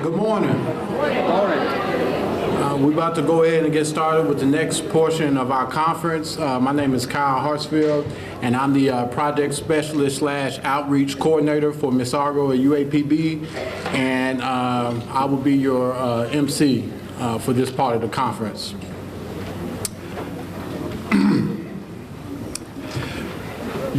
Good morning. We're about to go ahead and get started with the next portion of our conference. My name is Kyle Hartsfield, and I'm the project specialist / outreach coordinator for Miss Argo at UAPB, and I will be your MC for this part of the conference.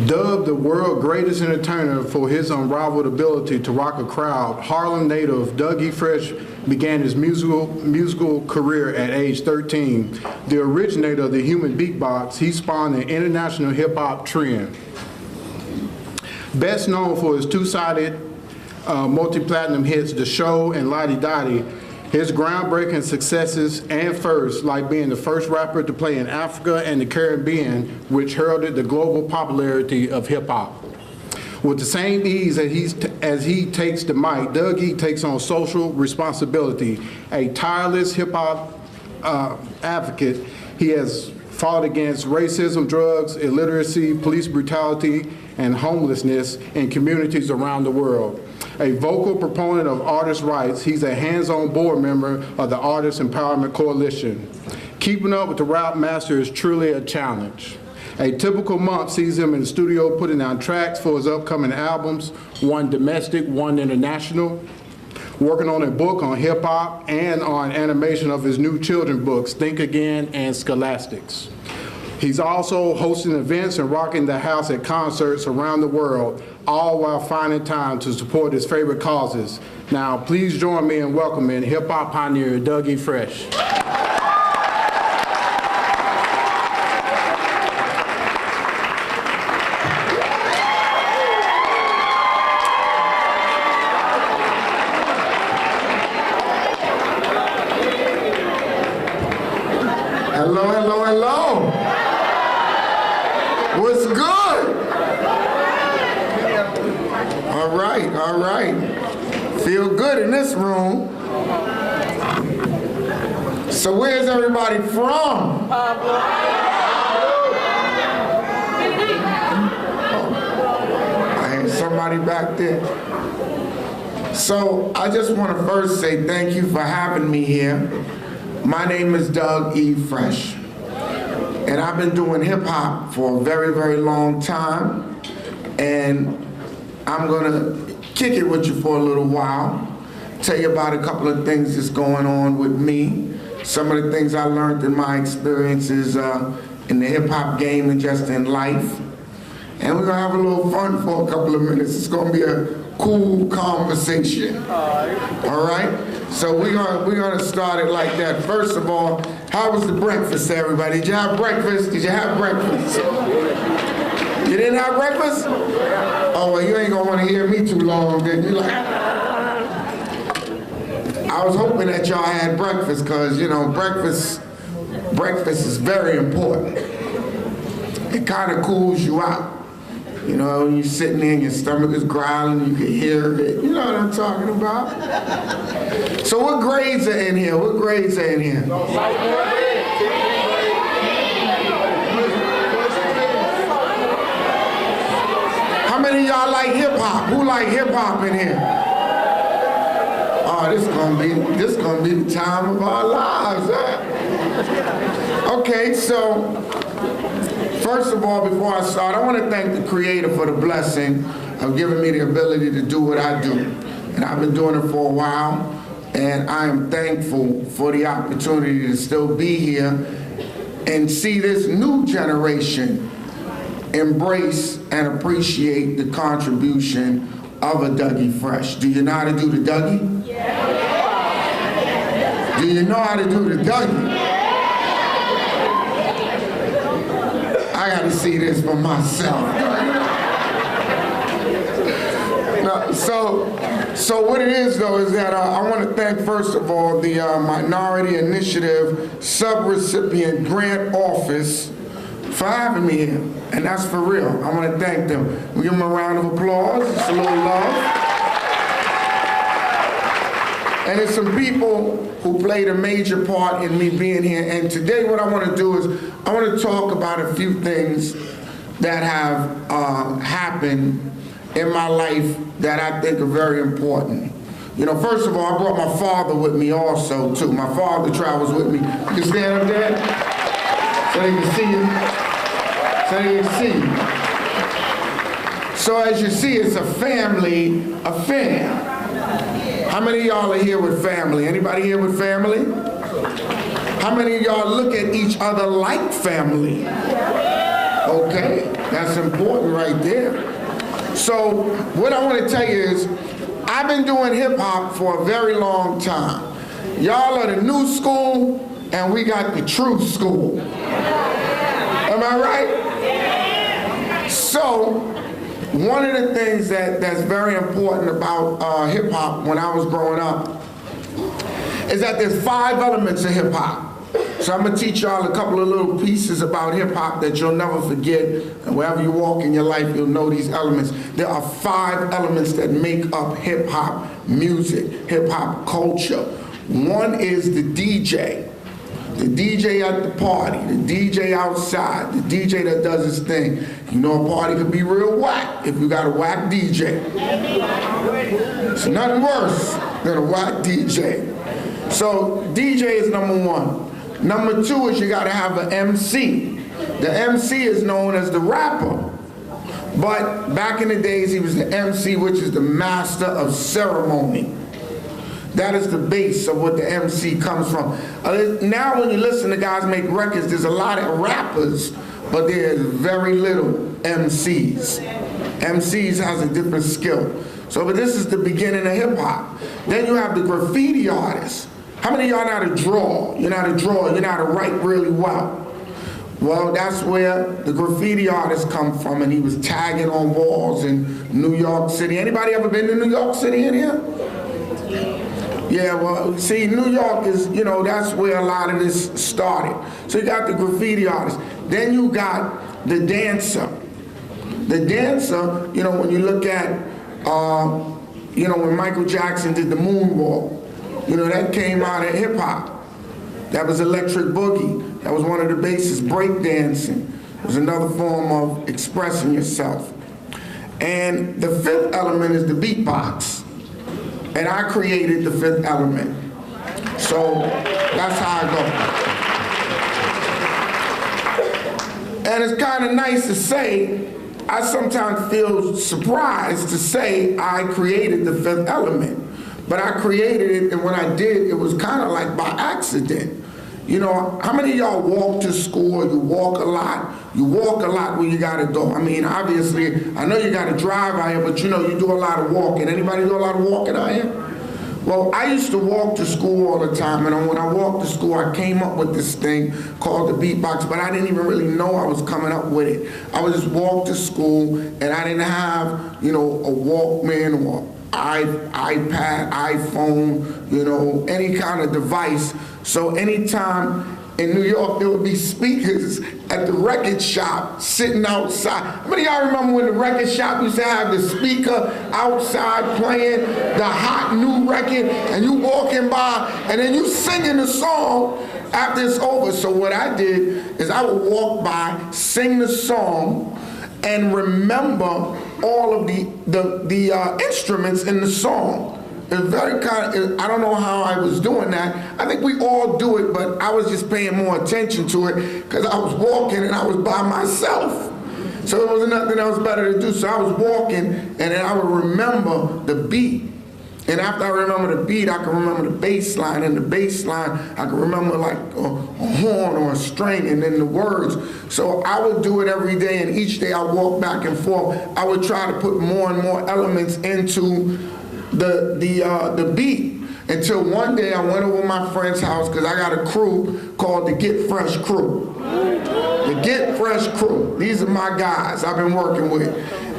Dubbed the world's greatest entertainer for his unrivaled ability to rock a crowd, Harlem native Doug E. Fresh began his musical career at age 13. The originator of the human beatbox, he spawned an international hip-hop trend. Best known for his two-sided multi-platinum hits, The Show and Lottie Dottie, his groundbreaking successes and firsts, like being the first rapper to play in Africa and the Caribbean, which heralded the global popularity of hip-hop. With the same ease as he takes the mic, Doug E. takes on social responsibility. A tireless hip-hop advocate, he has fought against racism, drugs, illiteracy, police brutality, and homelessness in communities around the world. A vocal proponent of artists' rights, he's a hands-on board member of the Artist Empowerment Coalition. Keeping up with the rap master is truly a challenge. A typical month sees him in the studio putting down tracks for his upcoming albums, one domestic, one international, working on a book on hip-hop and on animation of his new children's books, Think Again and Scholastics. He's also hosting events and rocking the house at concerts around the world, all while finding time to support his favorite causes. Now, please join me in welcoming hip-hop pioneer Doug E. Fresh. Hello, hello, hello. What's good? All right, all right. Feel good in this room. So where's everybody from? Oh, I hear somebody back there. So I just want to first say thank you for having me here. My name is Doug E. Fresh, and I've been doing hip-hop for a very, very long time, and I'm gonna kick it with you for a little while, tell you about a couple of things that's going on with me, some of the things I learned in my experiences in the hip-hop game and just in life, and we're gonna have a little fun for a couple of minutes. It's gonna be a cool conversation, all right? So we're gonna start it like that. First of all, how was the breakfast, everybody? Did you have breakfast? Did you have breakfast? You didn't have breakfast? Oh, well, you ain't gonna wanna hear me too long, then. You like, I was hoping that y'all had breakfast, cause you know, breakfast is very important. It kind of cools you out. You know, you're sitting there and your stomach is growling, you can hear it. You know what I'm talking about? So what grades are in here? What grades are in here? How many of y'all like hip hop? Who like hip hop in here? Oh, this gonna be the time of our lives, huh? Okay, so first of all, before I start, I want to thank the Creator for the blessing of giving me the ability to do what I do. And I've been doing it for a while, and I am thankful for the opportunity to still be here and see this new generation embrace and appreciate the contribution of a Dougie Fresh. Do you know how to do the Dougie? Yeah. Do you know how to do the Dougie? I got to see this for myself. No, so what it is, though, is that I want to thank, first of all, the Minority Initiative Subrecipient Grant Office for having me here. And that's for real. I want to thank them. We give them a round of applause. It's a little love. And there's some people who played a major part in me being here. And today what I want to do is I want to talk about a few things that have happened in my life that I think are very important. You know, first of all, I brought my father with me also, too. My father travels with me. You can stand up there so they can see you. So they can see you. So as you see, it's a family affair. How many of y'all are here with family? Anybody here with family? How many of y'all look at each other like family? Okay, that's important right there. So what I want to tell you is, I've been doing hip hop for a very long time. Y'all are the new school, and we got the true school. Am I right? So, one of the things that's very important about hip hop when I was growing up is that there's 5 elements of hip hop. So I'm gonna teach y'all a couple of little pieces about hip hop that you'll never forget, and wherever you walk in your life, you'll know these elements. There are 5 elements that make up hip hop music, hip hop culture. One is the DJ. The DJ at the party, the DJ outside, the DJ that does his thing. You know, a party could be real whack if you got a whack DJ. It's nothing worse than a whack DJ. So DJ is number 1. Number 2 is you gotta have an MC. The MC is known as the rapper. But back in the days, he was the MC, which is the master of ceremony. That is the base of what the MC comes from. Now when you listen to guys make records, there's a lot of rappers, but there's very little MCs. MCs has a different skill. So, but this is the beginning of hip hop. Then you have the graffiti artists. How many of y'all know how to draw? You know how to draw, you know how to write really well. Well, that's where the graffiti artists come from, and he was tagging on walls in New York City. Anybody ever been to New York City in here? Yeah, well, see, New York is, you know, that's where a lot of this started. So you got the graffiti artist. Then you got the dancer. The dancer, you know, when you look at, you know, when Michael Jackson did the moonwalk, you know, that came out of hip hop. That was electric boogie. That was one of the bases. Break dancing was another form of expressing yourself. And the 5th element is the beatbox. And I created the 5th element. So that's how I go. And it's kind of nice to say, I sometimes feel surprised to say I created the 5th element. But I created it, and when I did, it was kind of like by accident. You know, how many of y'all walk to school, or you walk a lot? You walk a lot when you gotta go. I mean, obviously, I know you gotta drive out here, but you know, you do a lot of walking. Anybody do a lot of walking out here? Well, I used to walk to school all the time, and when I walked to school, I came up with this thing called the beatbox, but I didn't even really know I was coming up with it. I would just walk to school, and I didn't have, you know, a Walkman or iPad, iPhone, you know, any kind of device. So anytime in New York, there would be speakers at the record shop sitting outside. How many of y'all remember when the record shop used to have the speaker outside playing the hot new record, and you walking by and then you singing the song after it's over? So what I did is I would walk by, sing the song, and remember all of the instruments in the song. It's very kind of, I don't know how I was doing that. I think we all do it, but I was just paying more attention to it because I was walking and I was by myself. So there was nothing else better to do. So I was walking, and then I would remember the beat. And after I remember the beat, I can remember the bass line, and the bass line, I can remember like a horn or a string, and then the words. So I would do it every day, and each day I would walk back and forth. I would try to put more and more elements into the beat, until one day I went over my friend's house, because I got a crew called the Get Fresh Crew. The Get Fresh Crew. These are my guys I've been working with.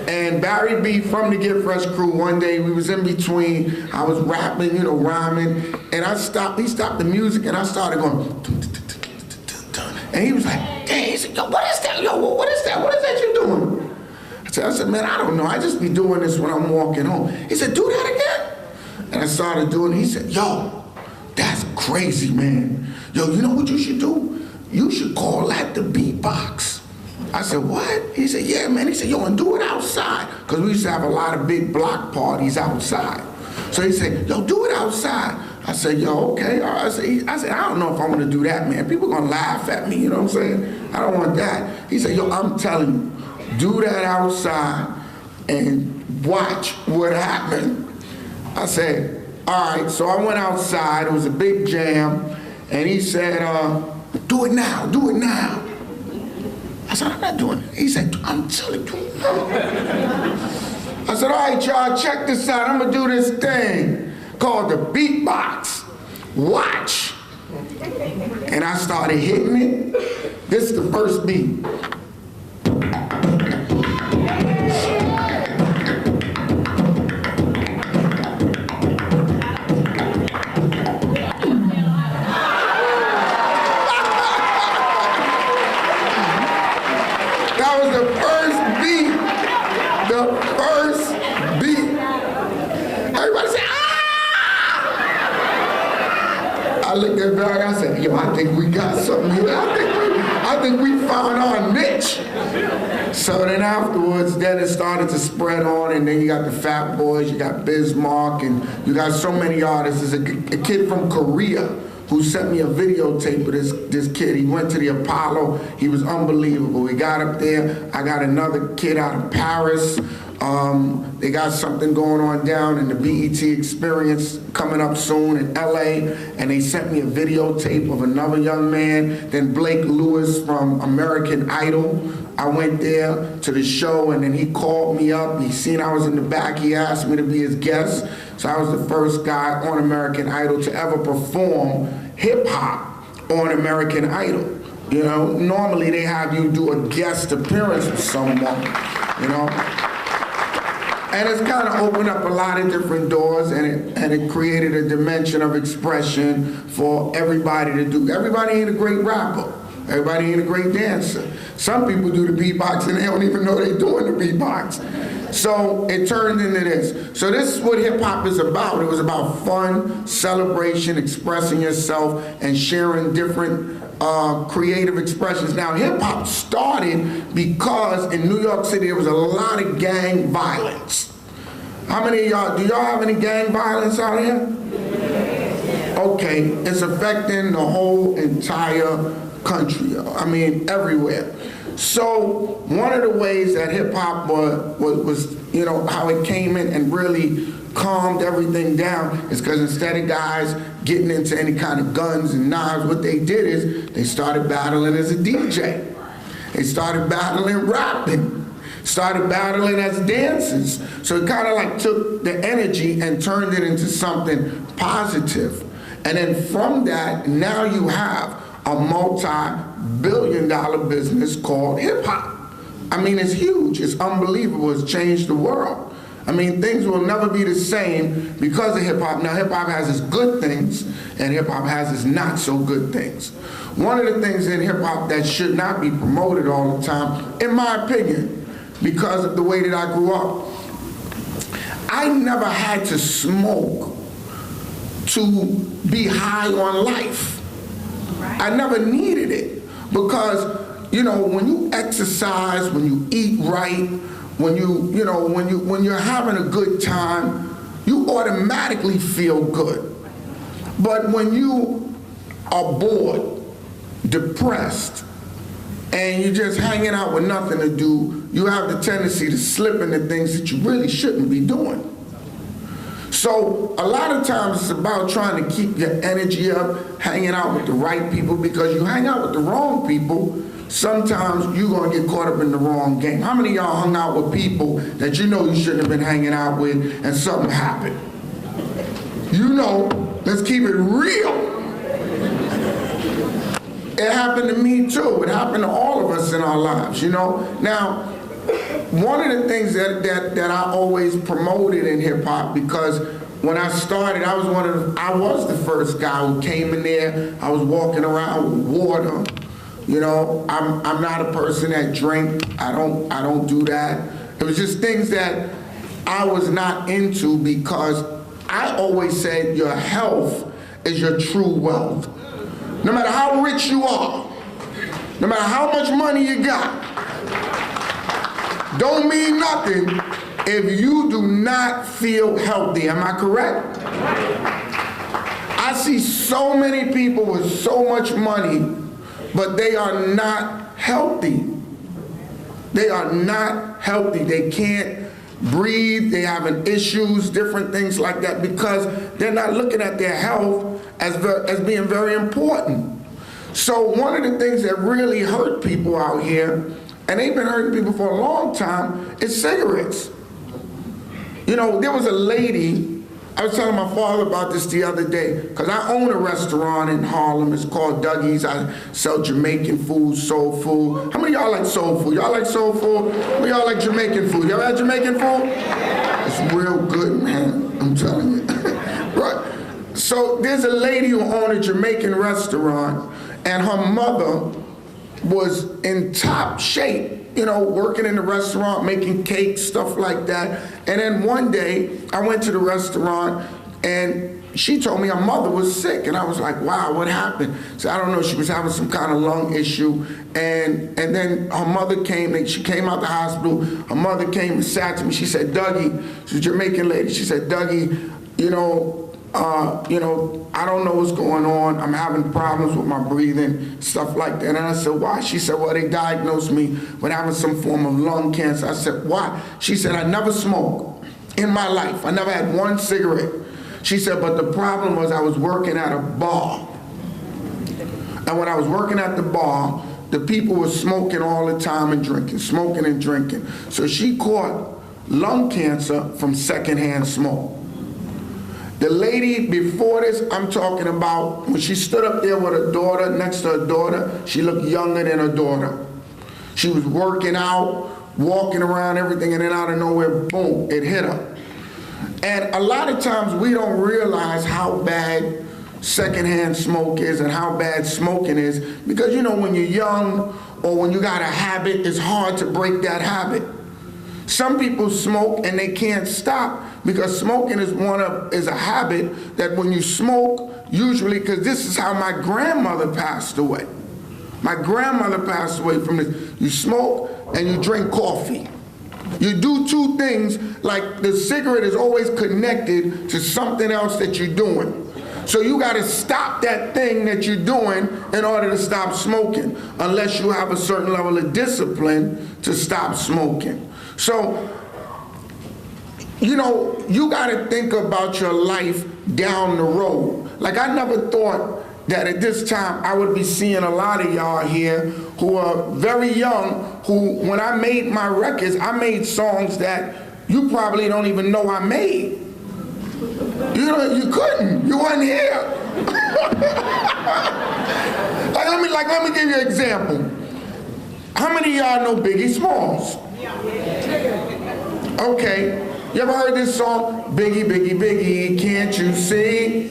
And Barry B from the Get Fresh Crew, one day we was in between, I was rapping, you know, rhyming, and he stopped the music, and I started going, dun, dun, dun, dun, dun, dun. And he was like, dang, he said, yo, what is that? Yo, what is that? What is that you doing? I said, man, I don't know. I just be doing this when I'm walking home. He said, do that again? And I started doing it. He said, yo, that's crazy, man. Yo, you know what you should do? You should call that the beatbox. I said, what? He said, yeah, man. He said, yo, and do it outside. Because we used to have a lot of big block parties outside. So he said, yo, do it outside. I said, yo, okay. I said, I don't know if I want to do that, man. People are going to laugh at me, you know what I'm saying? I don't want that. He said, yo, I'm telling you, do that outside and watch what happened. I said, all right. So I went outside. It was a big jam. And he said, do it now, do it now. I said, I'm not doing it. He said, I'm telling you. I said, all right, y'all, check this out. I'm going to do this thing called the beatbox. Watch. And I started hitting it. This is the first beat. That was the first beat. The first beat. Everybody said, ah! I looked at Barry, I said, yo, I think we got something here. I think we found our niche. So then afterwards, then it started to spread on, and then you got the Fat Boys, you got Bismarck, and you got so many artists. There's a kid from Korea who sent me a videotape of this kid. He went to the Apollo. He was unbelievable. He got up there. I got another kid out of Paris. They got something going on down in the BET Experience coming up soon in LA, and they sent me a videotape of another young man. Then Blake Lewis from American Idol. I went there to the show, and then he called me up. He seen I was in the back. He asked me to be his guest. So I was the first guy on American Idol to ever perform hip-hop on American Idol. You know, normally they have you do a guest appearance with someone, you know. And it's kind of opened up a lot of different doors, and it created a dimension of expression for everybody to do. Everybody ain't a great rapper. Everybody ain't a great dancer. Some people do the beatbox and they don't even know they're doing the beatbox. So it turned into this. So this is what hip hop is about. It was about fun, celebration, expressing yourself, and sharing different creative expressions. Now hip hop started because in New York City there was a lot of gang violence. How many of y'all, do y'all have any gang violence out here? Okay, it's affecting the whole entire country. I mean, everywhere. So one of the ways that hip hop was, you know, how it came in and really calmed everything down is because instead of guys getting into any kind of guns and knives, what they did is they started battling as a DJ. They started battling rapping, started battling as dancers. So it kind of like took the energy and turned it into something positive. And then from that, now you have a multi-billion-dollar business called hip-hop. I mean, it's huge, it's unbelievable, it's changed the world. I mean, things will never be the same because of hip-hop. Now, hip-hop has its good things, and hip-hop has its not-so-good things. One of the things in hip-hop that should not be promoted all the time, in my opinion, because of the way that I grew up, I never had to smoke to be high on life. I never needed it because, you know, when you exercise, when you eat right, when you're having a good time, you automatically feel good. But when you are bored, depressed, and you're just hanging out with nothing to do, you have the tendency to slip into things that you really shouldn't be doing. So a lot of times it's about trying to keep your energy up, hanging out with the right people, because you hang out with the wrong people, sometimes you're gonna get caught up in the wrong game. How many of y'all hung out with people that you know you shouldn't have been hanging out with and something happened? You know, let's keep it real. It happened to me too. It happened to all of us in our lives, you know? Now, one of the things that I always promoted in hip hop, because when I started, I was the first guy who came in there. I was walking around with water. You know, I'm not a person that drink. I don't do that. It was just things that I was not into, because I always said your health is your true wealth. No matter how rich you are, no matter how much money you got, don't mean nothing if you do not feel healthy. Am I correct? I see so many people with so much money, but they are not healthy. They are not healthy. They can't breathe, they having issues, different things like that, because they're not looking at their health as being very important. So one of the things that really hurt people out here, and they've been hurting people for a long time, is cigarettes. You know, there was a lady, I was telling my father about this the other day, because I own a restaurant in Harlem. It's called Dougie's. I sell Jamaican food, soul food. How many of y'all like soul food? Y'all like soul food? How many of y'all like Jamaican food? Y'all had Jamaican food? It's real good, man. I'm telling you. Right. So there's a lady who owned a Jamaican restaurant, and her mother was in top shape, you know, working in the restaurant, making cakes, stuff like that. And then one day, I went to the restaurant, and she told me her mother was sick. And I was like, wow, what happened? So I don't know, she was having some kind of lung issue. And then her mother came, she came out the hospital. Her mother came and sat to me. She said, Dougie, she's a Jamaican lady. She said, Dougie, you know, I don't know what's going on. I'm having problems with my breathing, stuff like that. And I said, why? She said, well, they diagnosed me with having some form of lung cancer. I said, why? She said, I never smoked in my life. I never had one cigarette. She said, but the problem was I was working at a bar. And when I was working at the bar, the people were smoking all the time and drinking, smoking and drinking. So she caught lung cancer from secondhand smoke. The lady before this, I'm talking about, when she stood up there with her daughter, next to her daughter, she looked younger than her daughter. She was working out, walking around, everything, and then out of nowhere, boom, it hit her. And a lot of times we don't realize how bad secondhand smoke is and how bad smoking is, because you know, when you're young or when you got a habit, it's hard to break that habit. Some people smoke and they can't stop, because smoking is a habit that when you smoke, usually, because this is how my grandmother passed away. My grandmother passed away from this. You smoke and you drink coffee. You do two things, like the cigarette is always connected to something else that you're doing. So you got to stop that thing that you're doing in order to stop smoking, unless you have a certain level of discipline to stop smoking. So, you know, you got to think about your life down the road. Like, I never thought that at this time I would be seeing a lot of y'all here who are very young, who, when I made my records, I made songs that you probably don't even know I made. You know, you couldn't. You weren't here. Let me give you an example. How many of y'all know Biggie Smalls? Okay. You ever heard this song? Biggie, Biggie, Biggie, can't you see?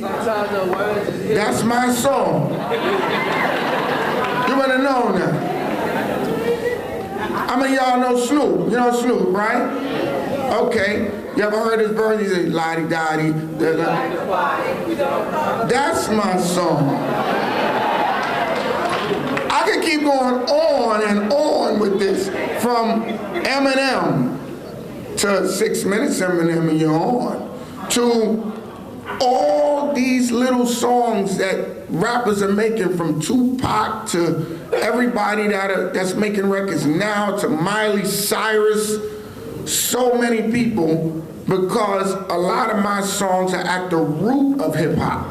That's my song. You better know that. How many of y'all know Snoop? You know Snoop, right? Okay. You ever heard his verse? He said, la-di-da-di. That's my song. I could keep going on and on with this, from Eminem to 6 Minutes Eminem and you're on, to all these little songs that rappers are making, from Tupac to everybody that's making records now, to Miley Cyrus, so many people, because a lot of my songs are at the root of hip hop.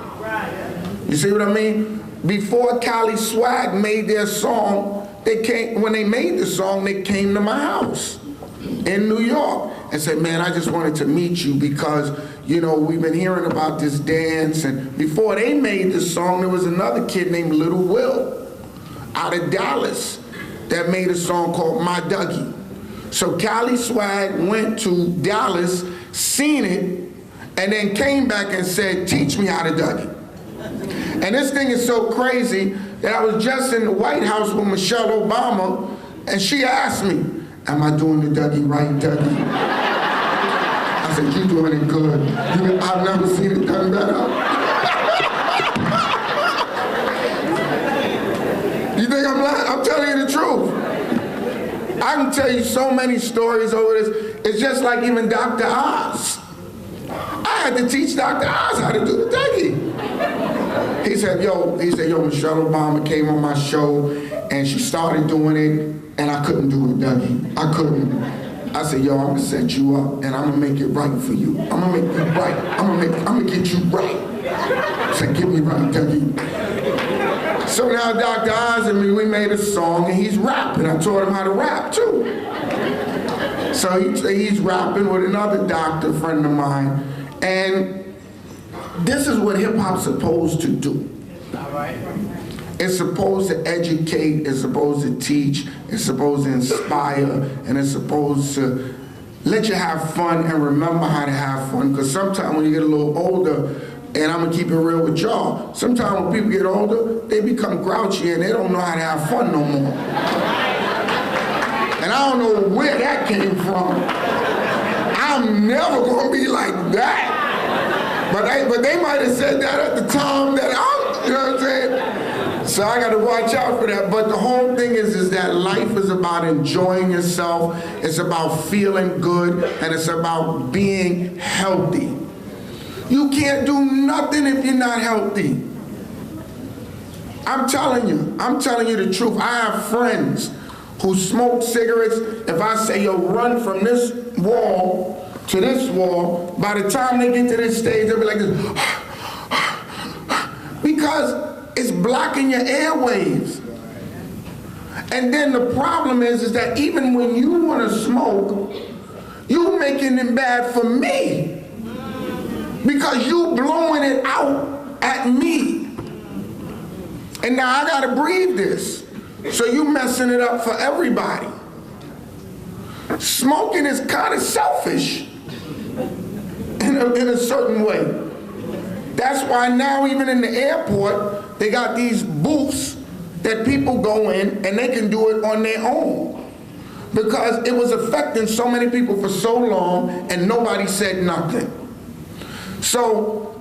You see what I mean? Before Kelley Swag made their song, when they made the song, they came to my house in New York and said, man, I just wanted to meet you because, you know, we've been hearing about this dance. And before they made the song, there was another kid named Little Will out of Dallas that made a song called My Dougie. So Kelley Swag went to Dallas, seen it, and then came back and said, teach me how to Dougie. And this thing is so crazy that I was just in the White House with Michelle Obama, and she asked me, am I doing the Dougie right, Dougie? I said, you doing it good. I've never seen it done better. You think I'm lying? I'm telling you the truth. I can tell you so many stories over this. It's just like even Dr. Oz. I had to teach Dr. Oz how to do the Dougie. He said, yo, Michelle Obama came on my show and she started doing it and I couldn't do it, Dougie. I couldn't. I said, yo, I'm gonna set you up and I'm gonna make it right for you. I'm gonna make you right. I'm gonna get you right. I said, get me right, Dougie. So now Dr. Oz and me, we made a song and he's rapping. I taught him how to rap too. So he's rapping with another doctor friend of mine, and this is what hip hop's supposed to do. All right. It's supposed to educate, it's supposed to teach, it's supposed to inspire, and it's supposed to let you have fun and remember how to have fun. Because sometimes when you get a little older, and I'm gonna keep it real with y'all, sometimes when people get older, they become grouchy and they don't know how to have fun no more. And I don't know where that came from. I'm never gonna be like that. But they might have said that at the time that I'm, you know what I'm saying? So I gotta watch out for that. But the whole thing is that life is about enjoying yourself, it's about feeling good, and it's about being healthy. You can't do nothing if you're not healthy. I'm telling you the truth. I have friends who smoke cigarettes. If I say, yo, run from this wall to this wall, by the time they get to this stage, they'll be like this, because it's blocking your airwaves. And then the problem is that even when you want to smoke, you making it bad for me, because you blowing it out at me. And now I gotta breathe this. So you messing it up for everybody. Smoking is kind of selfish in a certain way. That's why now even in the airport, they got these booths that people go in and they can do it on their own. Because it was affecting so many people for so long and nobody said nothing. So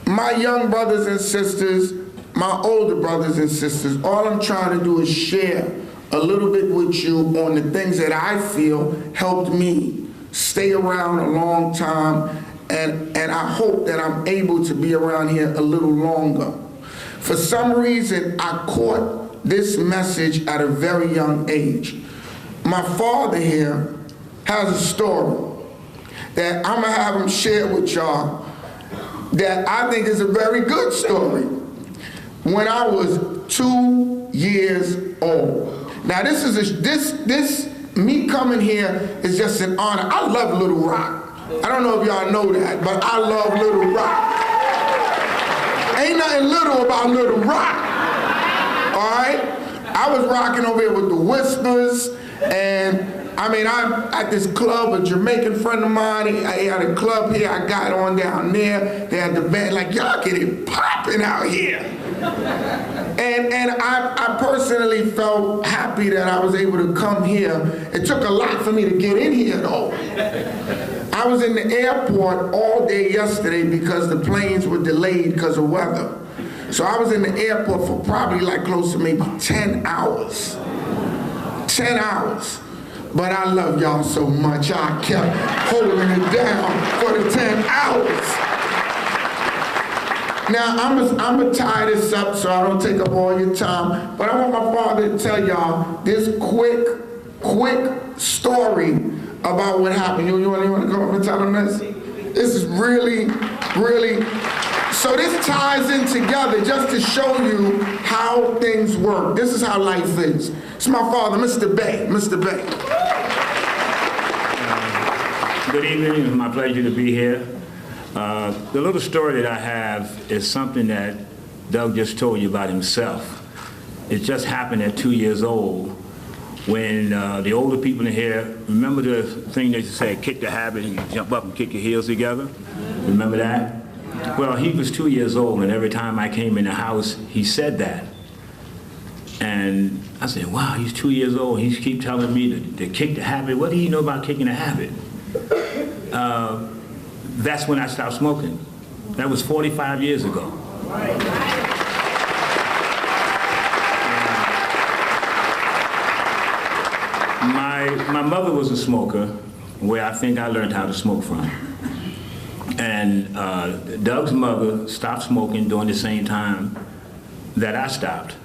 my young brothers and sisters, my older brothers and sisters, all I'm trying to do is share a little bit with you on the things that I feel helped me stay around a long time, and I hope that I'm able to be around here a little longer. For some reason, I caught this message at a very young age. My father here has a story that I'm gonna have him share with y'all that I think is a very good story. When I was 2 years old. Now this me coming here is just an honor. I love Little Rock. I don't know if y'all know that, but I love Little Rock. Ain't nothing little about Little Rock. All right? I was rocking over here with the Whispers, and I mean, I'm at this club, a Jamaican friend of mine, he had a club here, I got on down there, they had the band, like, y'all get it popping out here. And I personally felt happy that I was able to come here. It took a lot for me to get in here though. I was in the airport all day yesterday because the planes were delayed because of weather. So I was in the airport for probably like close to maybe 10 hours. 10 hours. But I love y'all so much, I kept holding it down for the 10 hours. Now, I'm gonna tie this up so I don't take up all your time, but I want my father to tell y'all this quick story about what happened. You want to come up and tell them this? This is really, so this ties in together just to show you how things work. This is how life is. It's my father, Mr. Bay. Mr. Bay. Good evening, it's my pleasure to be here. The little story that I have is something that Doug just told you about himself. It just happened at 2 years old when the older people in here, remember the thing that you say, kick the habit and you jump up and kick your heels together? Remember that? Well, he was 2 years old and every time I came in the house, he said that. And I said, wow, he's 2 years old. He keeps telling me to kick the habit. What do you know about kicking a habit? That's when I stopped smoking. That was 45 years ago. My mother was a smoker, where I think I learned how to smoke from. And Doug's mother stopped smoking during the same time that I stopped.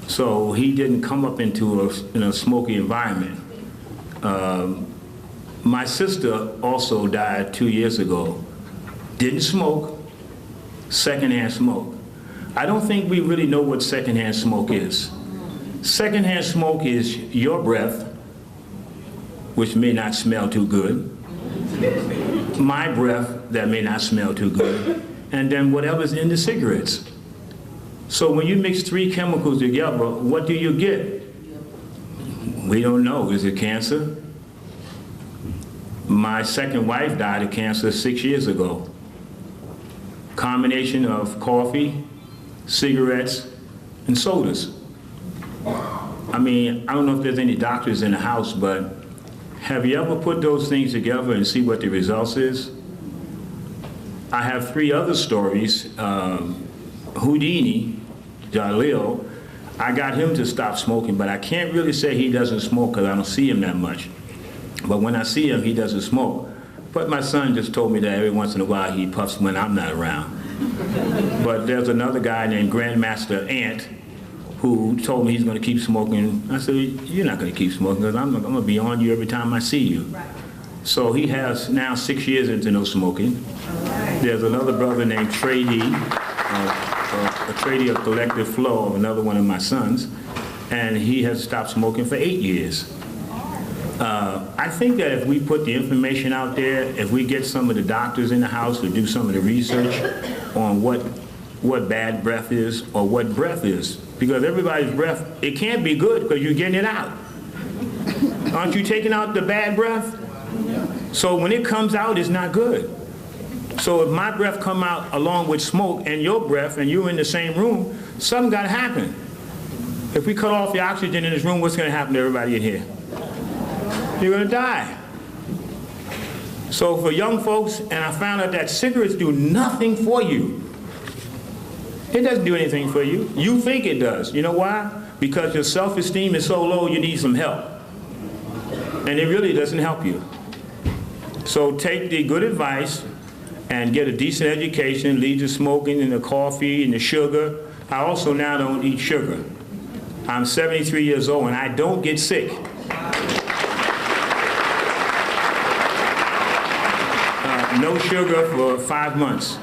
So he didn't come up into a smoky environment. My sister also died 2 years ago. Didn't smoke, secondhand smoke. I don't think we really know what secondhand smoke is. Secondhand smoke is your breath, which may not smell too good, my breath that may not smell too good, and then whatever's in the cigarettes. So when you mix 3 chemicals together, what do you get? We don't know. Is it cancer? My second wife died of cancer 6 years ago. Combination of coffee, cigarettes, and sodas. I mean, I don't know if there's any doctors in the house, but have you ever put those things together and see what the results is? I have 3 other stories. Houdini, Jalil, I got him to stop smoking, but I can't really say he doesn't smoke because I don't see him that much. But when I see him, he doesn't smoke. But my son just told me that every once in a while he puffs when I'm not around. But there's another guy named Grandmaster Ant who told me he's going to keep smoking. I said, you're not going to keep smoking because I'm going to be on you every time I see you. Right. So he has now 6 years into no smoking. Right. There's another brother named Trey D, a Trey of Collective Flow, another one of my sons, and he has stopped smoking for 8 years. I think that if we put the information out there, if we get some of the doctors in the house to do some of the research on what bad breath is or what breath is, because everybody's breath, it can't be good because you're getting it out. Aren't you taking out the bad breath? So when it comes out, it's not good. So if my breath come out along with smoke and your breath and you're in the same room, something got to happen. If we cut off the oxygen in this room, what's going to happen to everybody in here? You're going to die. So for young folks, and I found out that cigarettes do nothing for you. It doesn't do anything for you. You think it does. You know why? Because your self-esteem is so low, you need some help. And it really doesn't help you. So take the good advice and get a decent education, leave the smoking and the coffee and the sugar. I also now don't eat sugar. I'm 73 years old and I don't get sick. No sugar for 5 months.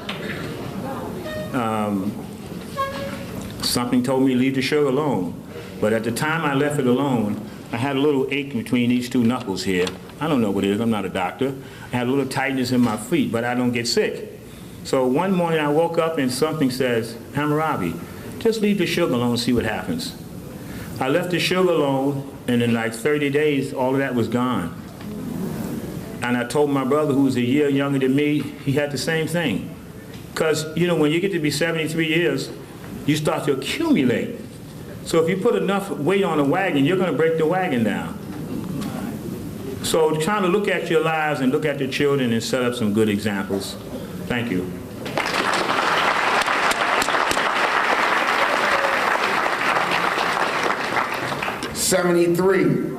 Something told me to leave the sugar alone. But at the time I left it alone, I had a little ache between these 2 knuckles here. I don't know what it is, I'm not a doctor. I had a little tightness in my feet, but I don't get sick. So one morning I woke up and something says, Hammurabi, just leave the sugar alone and see what happens. I left the sugar alone, and in like 30 days, all of that was gone. And I told my brother, who was a year younger than me, he had the same thing. Because, you know, when you get to be 73 years, you start to accumulate. So if you put enough weight on a wagon, you're going to break the wagon down. So trying to look at your lives and look at your children and set up some good examples. Thank you. '73.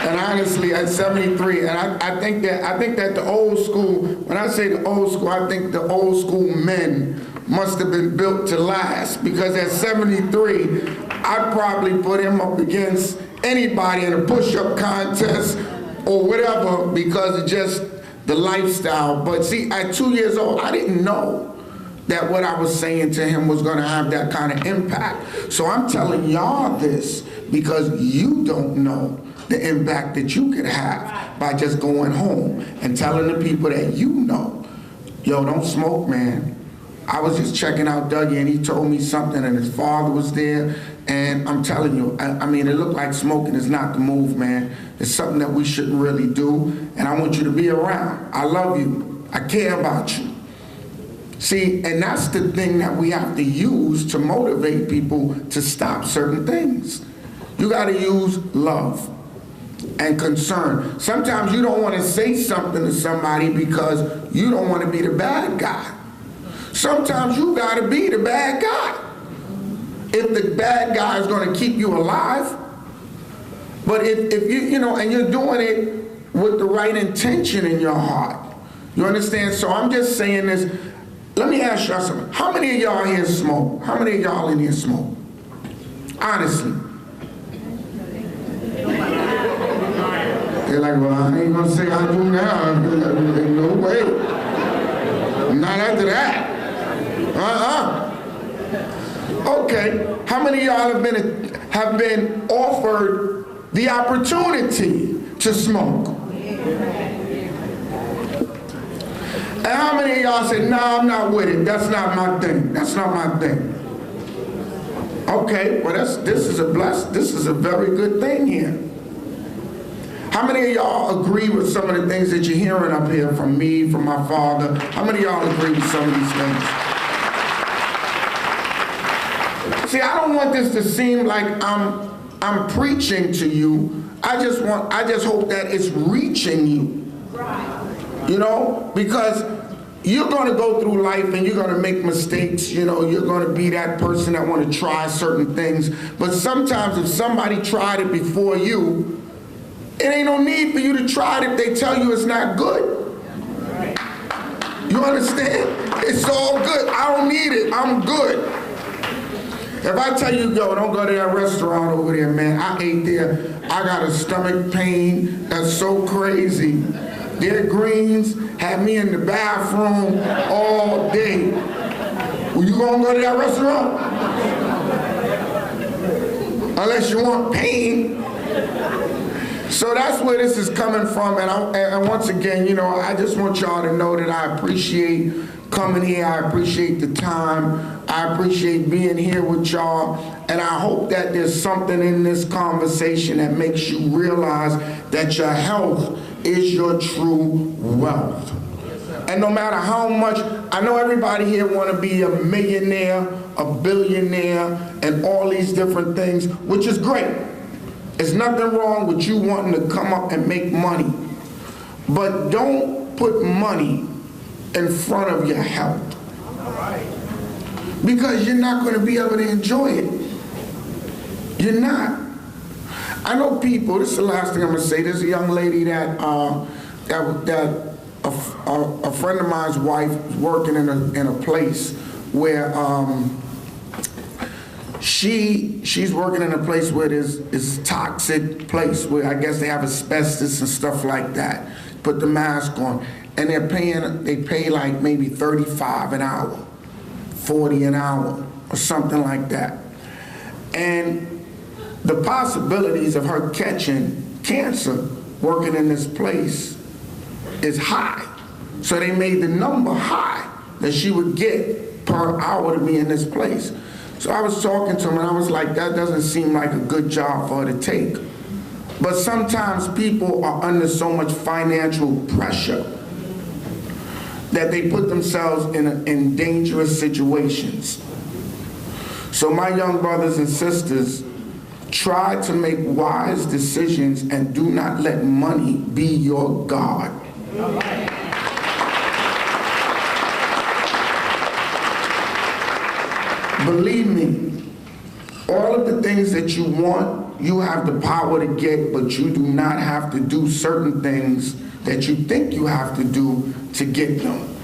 And honestly, at 73, and I think that the old school, when I say the old school, I think the old school men must have been built to last, because at 73, I'd probably put him up against anybody in a push-up contest or whatever, because of just the lifestyle. But see, at 2 years old, I didn't know that what I was saying to him was gonna have that kind of impact. So I'm telling y'all this because you don't know the impact that you could have by just going home and telling the people that you know, yo, don't smoke, man. I was just checking out Dougie and he told me something and his father was there, and I'm telling you, I mean, it looked like smoking is not the move, man. It's something that we shouldn't really do, and I want you to be around. I love you. I care about you. See, and that's the thing that we have to use to motivate people to stop certain things. You gotta use love and concern. Sometimes you don't want to say something to somebody because you don't want to be the bad guy. Sometimes you got to be the bad guy. If the bad guy is going to keep you alive, But if you know, and you're doing it with the right intention in your heart, you understand? So I'm just saying this. Let me ask y'all something. How many of y'all here smoke? How many of y'all in here smoke? Honestly. They're like, well, I ain't gonna say I do now. No way. Not after that. Okay. How many of y'all have been offered the opportunity to smoke? And how many of y'all said, no, I'm not with it. That's not my thing. That's not my thing. Okay, well this is a very good thing here. How many of y'all agree with some of the things that you're hearing up here from me, from my father? How many of y'all agree with some of these things? See, I don't want this to seem like I'm preaching to you. I just hope that it's reaching you. You know, because you're going to go through life and you're going to make mistakes. You know, you're going to be that person that want to try certain things. But sometimes if somebody tried it before you, it ain't no need for you to try it if they tell you it's not good. You understand? It's all good. I don't need it. I'm good. If I tell you, yo, don't go to that restaurant over there, man. I ate there. I got a stomach pain that's so crazy. Their greens had me in the bathroom all day. Well, you gonna go to that restaurant? Unless you want pain. So that's where this is coming from. And once again, you know, I just want y'all to know that I appreciate coming here. I appreciate the time. I appreciate being here with y'all. And I hope that there's something in this conversation that makes you realize that your health is your true wealth. And no matter how much, I know everybody here want to be a millionaire, a billionaire, and all these different things, which is great. There's nothing wrong with you wanting to come up and make money. But don't put money in front of your health. Because you're not going to be able to enjoy it. You're not. I know people, this is the last thing I'm going to say. There's a young lady that a friend of mine's wife is working in a place where she's working in a place where it's toxic place where I guess they have asbestos and stuff like that. Put the mask on, and they pay like maybe $35 an hour, $40 an hour, or something like that. And the possibilities of her catching cancer working in this place is high. So they made the number high that she would get per hour to be in this place. So I was talking to him and I was like, that doesn't seem like a good job for her to take. But sometimes people are under so much financial pressure that they put themselves in dangerous situations. So my young brothers and sisters, try to make wise decisions and do not let money be your God. Believe me, all of the things that you want, you have the power to get, but you do not have to do certain things that you think you have to do to get them.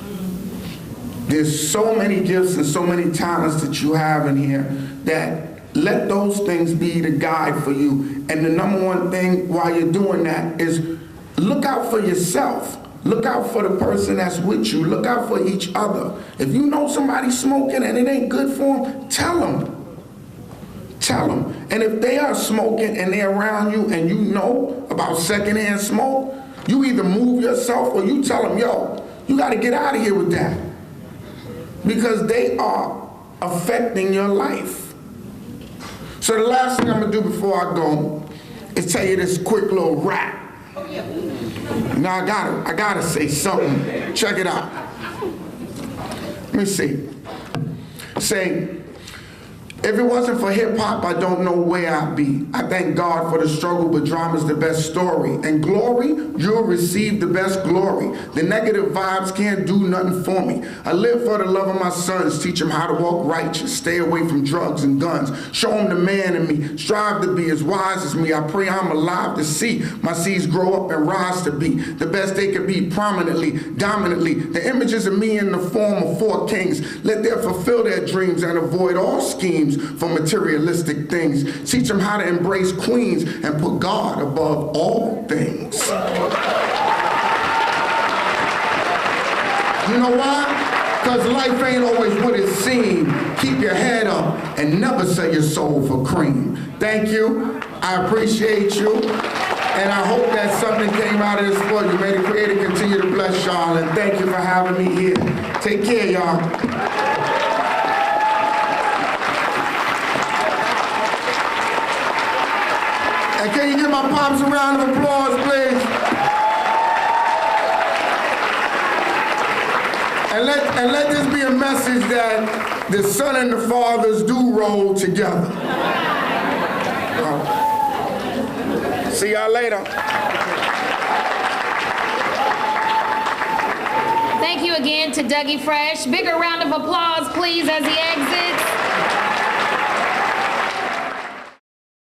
There's so many gifts and so many talents that you have in here that let those things be the guide for you. And the number one thing while you're doing that is look out for yourself. Look out for the person that's with you. Look out for each other. If you know somebody's smoking and it ain't good for them, tell them. Tell them. And if they are smoking and they're around you and you know about secondhand smoke, you either move yourself or you tell them, yo, you got to get out of here with that. Because they are affecting your life. So the last thing I'm going to do before I go is tell you this quick little rap. Now I gotta say something. Check it out. Let me see. Say, If it wasn't for hip hop, I don't know where I'd be. I thank God for the struggle, but drama's the best story. And glory, you'll receive the best glory. The negative vibes can't do nothing for me. I live for the love of my sons, teach them how to walk righteous, stay away from drugs and guns, show them the man in me, strive to be as wise as me. I pray I'm alive to see my seeds grow up and rise to be the best they could be, prominently, dominantly. The images of me in the form of 4 kings, let them fulfill their dreams and avoid all schemes for materialistic things. Teach them how to embrace queens and put God above all things. You know why? Because life ain't always what it seems. Keep your head up and never sell your soul for cream. Thank you. I appreciate you. And I hope that something came out of this for you. May the Creator continue to bless y'all. And thank you for having me here. Take care, y'all. And can you give my pops a round of applause, please? And let this be a message that the son and the fathers do roll together. See y'all later. Thank you again to Dougie Fresh. Bigger round of applause, please, as he exits.